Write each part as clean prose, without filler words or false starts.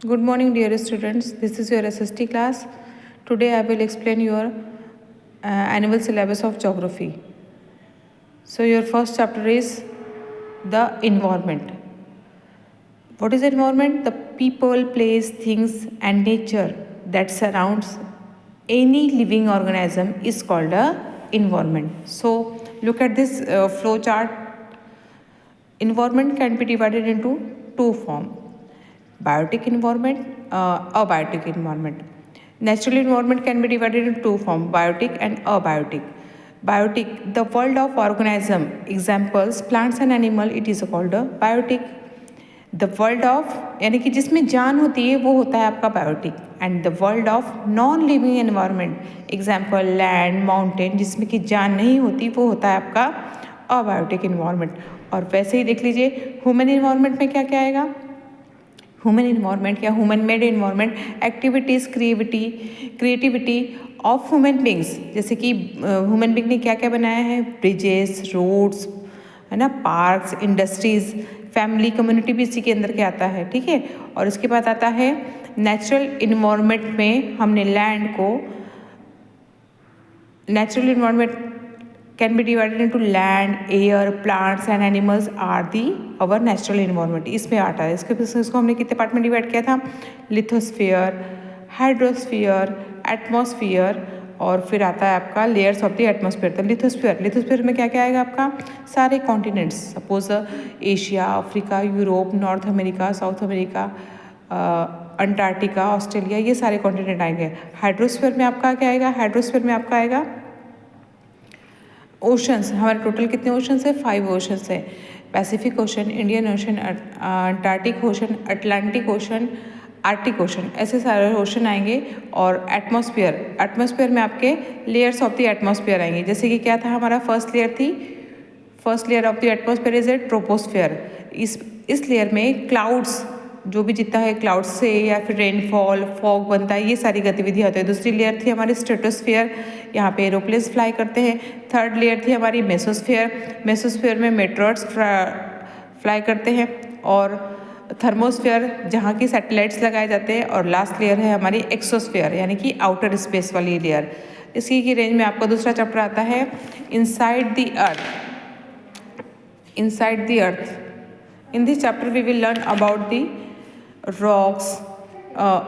Good morning, dear students. This is your SST class. Today I will explain your annual syllabus of geography. So your first chapter is the environment. What is environment? The people, place, things and nature that surrounds any living organism is called a environment. So look at this flow chart. Environment can be divided into two forms: biotic environment, abiotic environment. Natural environment can be divided into two forms: biotic and abiotic. Biotic, the world of organism, examples plants and animal, it is called a biotic. The world of यानी कि जिसमें जान होती है वो होता है आपका biotic. And the world of non living environment, example land, mountain, जिसमें कि जान नहीं होती वो होता है आपका अबायोटिक एनवायरनमेंट. और वैसे ही देख लीजिए ह्यूमन एनवायरनमेंट में क्या क्या आएगा. ह्यूमन इन्वायरमेंट या human made environment, activities, creativity of human beings, जैसे कि ह्यूमन बींग ने क्या क्या बनाया है, ब्रिजेस, रोड्स, है ना, पार्क्स, इंडस्ट्रीज़, फैमिली, कम्युनिटी भी इसी के अंदर के आता है. ठीक है. और इसके बाद आता है नेचुरल इन्वायरमेंट में हमने लैंड को, natural environment can be divided into land, air, plants and animals are the our natural environment. इसमें आता है. इसको हमने कितने पार्ट में डिवाइड किया था, लिथोस्फीयर, हाइड्रोस्फीयर, एटमॉस्फेयर और फिर आता है आपका लेयर्स ऑफ द एटमॉस्फेयर. तो लिथोस्फीयर में क्या क्या आएगा आपका, सारे continents, suppose Asia, Africa, Europe, north America, south America, Antarctica, Australia, ये सारे कॉन्टिनेंट आएंगे. हाइड्रोस्फीयर में आपका क्या आएगा, हाइड्रोस्फीयर में आपका आएगा ओशंस. हमारे टोटल कितने ओशंस है, 5 ओशंस है. Pacific ocean, Indian ocean, Antarctic ocean, Atlantic ocean, Arctic ocean, ऐसे सारे ओशन आएंगे. और एटमॉस्फेयर में आपके लेयर्स ऑफ द एटमॉस्फेयर आएंगे. जैसे कि क्या था हमारा first layer of the atmosphere is a troposphere. इस लेयर में क्लाउड्स, जो भी जितना है क्लाउड्स से या फिर रेनफॉल, फॉग बनता है, ये सारी गतिविधियाँ होती है. दूसरी लेयर थी हमारी स्ट्रेटोस्फेयर, यहाँ पे एरोप्लेन्स फ्लाई करते हैं. थर्ड लेयर थी हमारी मेसोस्फेयर में मेट्रोइड्स फ्लाई करते हैं. और थर्मोस्फेयर, जहाँ की सैटेलाइट्स लगाए जाते हैं. और लास्ट लेयर है हमारी एक्सोस्फेयर, यानी कि आउटर स्पेस वाली लेयर. इसी की रेंज में आपका दूसरा चैप्टर आता है inside the earth. In this chapter we will learn about the rocks.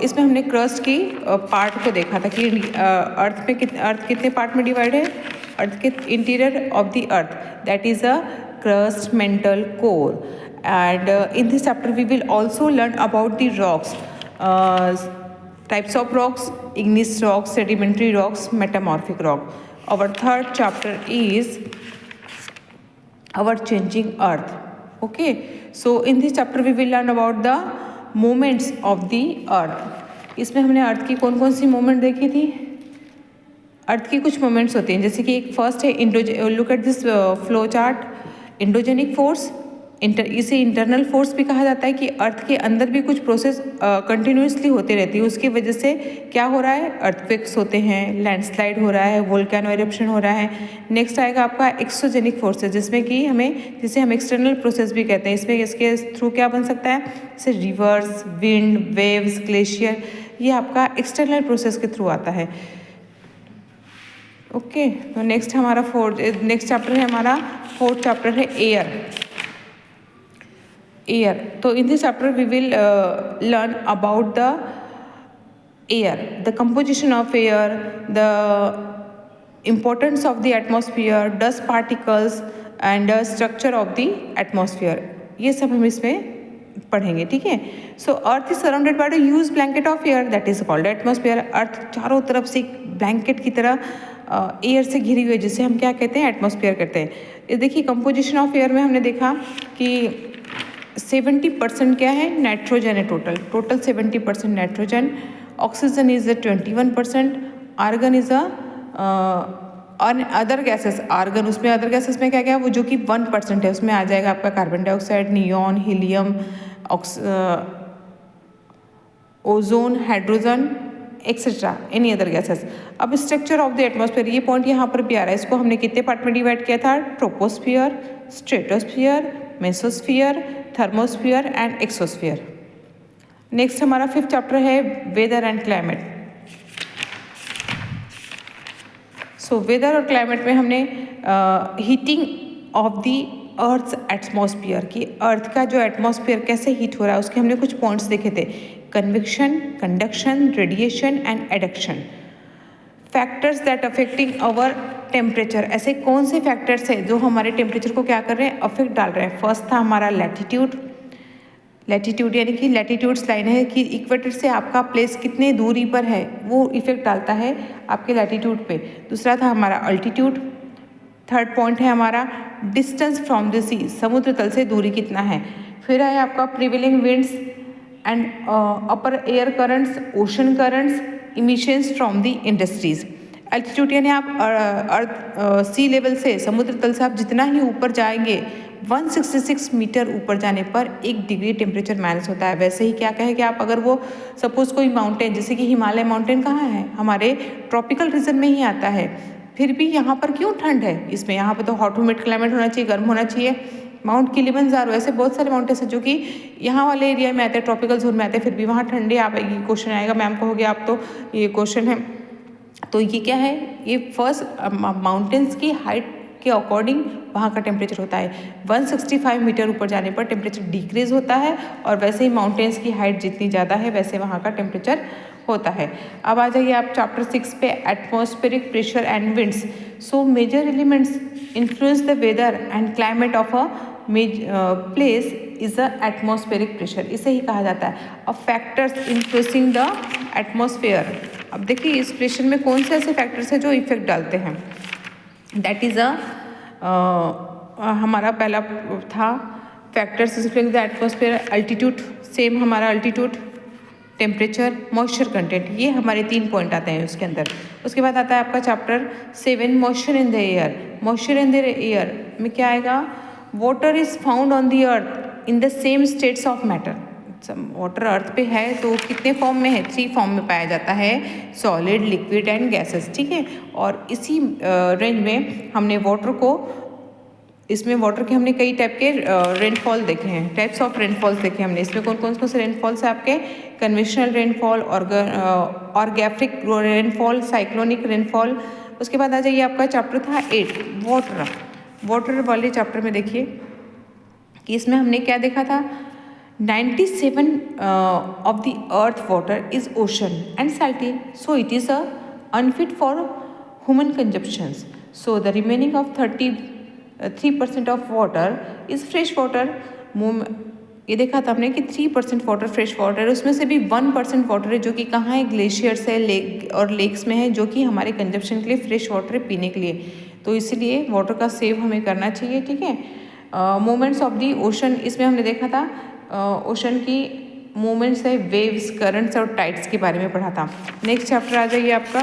इसमें हमने क्रस्ट की पार्ट को देखा था कि अर्थ कितने पार्ट में डिवाइड है. अर्थ के interior of the earth, that is a crust, mantle, core. And in this chapter we will also learn about the rocks, types of rocks, igneous rocks, sedimentary rocks, metamorphic rock. Our third chapter is our changing earth. Okay, so in this chapter we will learn about the movements of the earth. इसमें हमने अर्थ की कौन कौन सी movement देखी थी. अर्थ की कुछ movements होती हैं, जैसे कि एक फर्स्ट है look at this flow chart, endogenic force. इसे इंटरनल फोर्स भी कहा जाता है कि अर्थ के अंदर भी कुछ प्रोसेस कंटिन्यूसली होते रहती है. उसकी वजह से क्या हो रहा है, अर्थक्वेक्स होते हैं, लैंडस्लाइड हो रहा है, वोल्केनो इरप्शन हो रहा है. नेक्स्ट आएगा आपका एक्सोजेनिक फोर्सेस, जिसे हम एक्सटर्नल प्रोसेस भी कहते हैं. इसमें इसके थ्रू क्या बन सकता है, जैसे रिवर्स, विंड, वेव्स, ग्लेशियर, ये आपका एक्सटर्नल प्रोसेस के थ्रू आता है. ओके, तो नेक्स्ट चैप्टर है हमारा फोर्थ चैप्टर है एयर. तो in this chapter we will learn about the air, the composition of air, the importance of the atmosphere, dust particles and structure of the atmosphere. ये सब हम इसमें पढ़ेंगे. ठीक है. So earth is surrounded by the huge blanket of air, that is called atmosphere. Earth चारों तरफ से एक ब्लैंकेट की तरह एयर से घिरी हुई है, जिसे हम क्या कहते हैं, एटमॉस्फेयर कहते हैं. ये देखिए कंपोजिशन ऑफ एयर में हमने देखा कि 70% क्या है, नाइट्रोजन है. Total 70% nitrogen. Oxygen is 21%. Argon is other gases. उसमें अदर गैसेस में क्या क्या है, वो जो कि 1% है, उसमें आ जाएगा आपका carbon dioxide, neon, helium, ozone, hydrogen, etcetera, any other gases. अब स्ट्रक्चर ऑफ द एटमॉस्फेयर, ये पॉइंट यहाँ पर भी आ रहा है. इसको हमने कितने पार्ट में डिवाइड किया था, troposphere, stratosphere, mesosphere, thermosphere and exosphere. Next हमारा 5th चैप्टर है weather and climate. So weather और क्लाइमेट में हमने heating of the earth atmosphere की अर्थ का जो एटमॉस्फेयर कैसे हीट हो रहा है उसके हमने कुछ पॉइंट्स देखे थे, convection, conduction, radiation and advection. Factors that affecting our temperature, ऐसे कौन से फैक्टर्स हैं जो हमारे टेम्परेचर को क्या कर रहे हैं, अफेक्ट डाल रहे हैं। फर्स्ट था हमारा लैटिट्यूड, लैटिट्यूड यानी कि लैटिट्यूड्स लाइन है कि इक्वेटर से आपका प्लेस कितने दूरी पर है वो इफेक्ट डालता है आपके लैटिट्यूड पे। दूसरा था हमारा अल्टीट्यूड। थर्ड पॉइंट है हमारा डिस्टेंस फ्रॉम द सी, समुद्र तल से दूरी कितना है। फिर है आपका prevailing winds and upper air currents, ocean currents, emissions from the industries. Altitude यानी आप अर्थ सी लेवल से, समुद्र तल से आप जितना ही ऊपर जाएंगे 166 मीटर ऊपर जाने पर 1 डिग्री टेम्परेचर माइनस होता है। वैसे ही क्या कहे कि आप अगर वो सपोज कोई माउंटेन जैसे कि हिमालय माउंटेन कहाँ है, हमारे ट्रॉपिकल रीजन में ही आता है, फिर भी यहाँ पर क्यों ठंड है, इसमें यहाँ पर तो हॉट ह्यूमिड क्लाइमेट होना चाहिए, गर्म होना चाहिए। माउंट किलिमंजारो, ऐसे बहुत सारे माउंटेन्स हैं जो कि यहाँ वाले एरिया में आते हैं, ट्रॉपिकल जोन में आते हैं, फिर भी वहाँ ठंडे आएगी। क्वेश्चन आएगा, मैम कहोगे आप तो ये क्वेश्चन है, तो ये क्या है, ये फर्स्ट माउंटेन्स की हाइट के अकॉर्डिंग वहाँ का टेम्परेचर होता है। 165 मीटर ऊपर जाने पर टेम्परेचर डिक्रीज होता है और वैसे ही माउंटेन्स की हाइट जितनी ज़्यादा है वैसे वहाँ का टेम्परेचर होता है। अब आ जाइए आप चैप्टर 6 पे, atmospheric pressure and winds. So major elements influence the weather and climate of a place is a atmospheric pressure, इसे ही कहा जाता है a factors influencing the atmosphere. अब देखिए इस प्रेशर में कौन से ऐसे फैक्टर्स हैं जो इफेक्ट डालते हैं। दैट इज़ हमारा पहला था factors influencing the atmosphere, altitude, same हमारा अल्टीट्यूड, टेम्परेचर, मॉइस्चर कंटेंट, ये हमारे 3 पॉइंट आते हैं उसके अंदर। उसके बाद आता है आपका chapter 7 moisture in the air. Moisture in the air में क्या आएगा, water is found on the earth in the same states of matter. Water अर्थ पे है तो कितने फॉर्म में है, 3 फॉर्म में पाया जाता है, सॉलिड, लिक्विड एंड गैसेस, ठीक है। और इसी रेंज में हमने वाटर को, इसमें वाटर के हमने कई टाइप के रेनफॉल देखे हैं, टाइप्स ऑफ रेनफॉल्स देखे हमने। इसमें कौन कौन से रेनफॉल्स है आपके, conventional rainfall, orographic rainfall, cyclonic rainfall. उसके बाद आ जाइए आपका चैप्टर था 8 वाटर। वाटर वाले चैप्टर में देखिए कि इसमें हमने क्या देखा था, 97 of the earth water is ocean and salty, so it is unfit for human consumptions. So the remaining of 33% of water is fresh water. ये देखा था हमने कि 3% वाटर फ्रेश वाटर है, उसमें से भी 1% वाटर है जो कि कहाँ है, ग्लेशियर्स है, लेक और लेक्स में है, जो कि हमारे कंजप्शन के लिए फ्रेश वाटर है पीने के लिए। तो इसलिए वाटर का सेव हमें करना चाहिए, ठीक है। मोमेंट्स ऑफ दी ओशन, इसमें हमने देखा था ओशन की मूवमेंट्स है, वेव्स, करंट्स और टाइड्स के बारे में पढ़ा था। नेक्स्ट चैप्टर आ जाइए आपका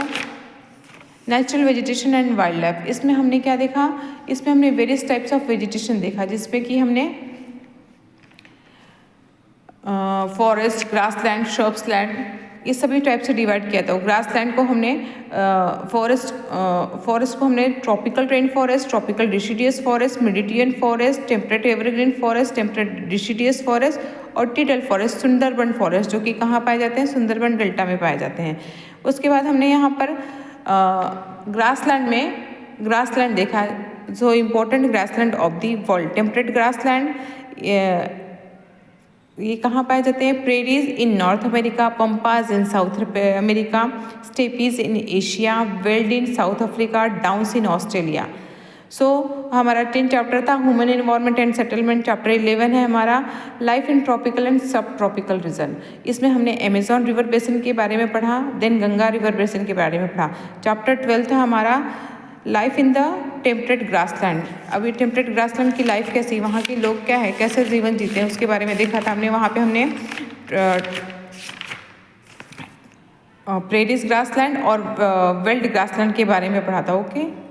natural vegetation and wild life. इसमें हमने क्या देखा, इसमें हमने वेरियस टाइप्स ऑफ वेजिटेशन देखा, जिसमें कि हमने फॉरेस्ट, ग्रासलैंड, श्रब्सलैंड, ये सभी टाइप से डिवाइड किया था। ग्रासलैंड को हमने फॉरेस्ट को हमने tropical rain forest, tropical deciduous forest, Mediterranean forest, temperate evergreen forest, temperate deciduous forest और टिडल फॉरेस्ट, सुंदरबन फॉरेस्ट, जो कि कहाँ पाए जाते हैं, सुंदरबन डेल्टा में पाए जाते हैं। उसके बाद हमने यहाँ पर ग्रासलैंड में ग्रासलैंड देखा, जो important grassland of the world, temperate grassland ये कहाँ पाए जाते हैं, prairies in North America, pampas in South America, steppes in Asia, veld in South Africa, downs in Australia. So हमारा 10 चैप्टर था human environment and settlement. Chapter 11 है हमारा life in tropical and subtropical region. इसमें हमने Amazon river basin के बारे में पढ़ा, देन गंगा रिवर बेसिन के बारे में पढ़ा। चैप्टर 12 था हमारा life in the temperate grassland. अभी टेम्परेट ग्रासलैंड की लाइफ कैसी, वहाँ के लोग क्या है, कैसे जीवन जीते हैं, उसके बारे में देखा था हमने। वहाँ पे हमने प्रेरीज ग्रासलैंड और वेल्ड ग्रासलैंड के बारे में पढ़ा था। ओके।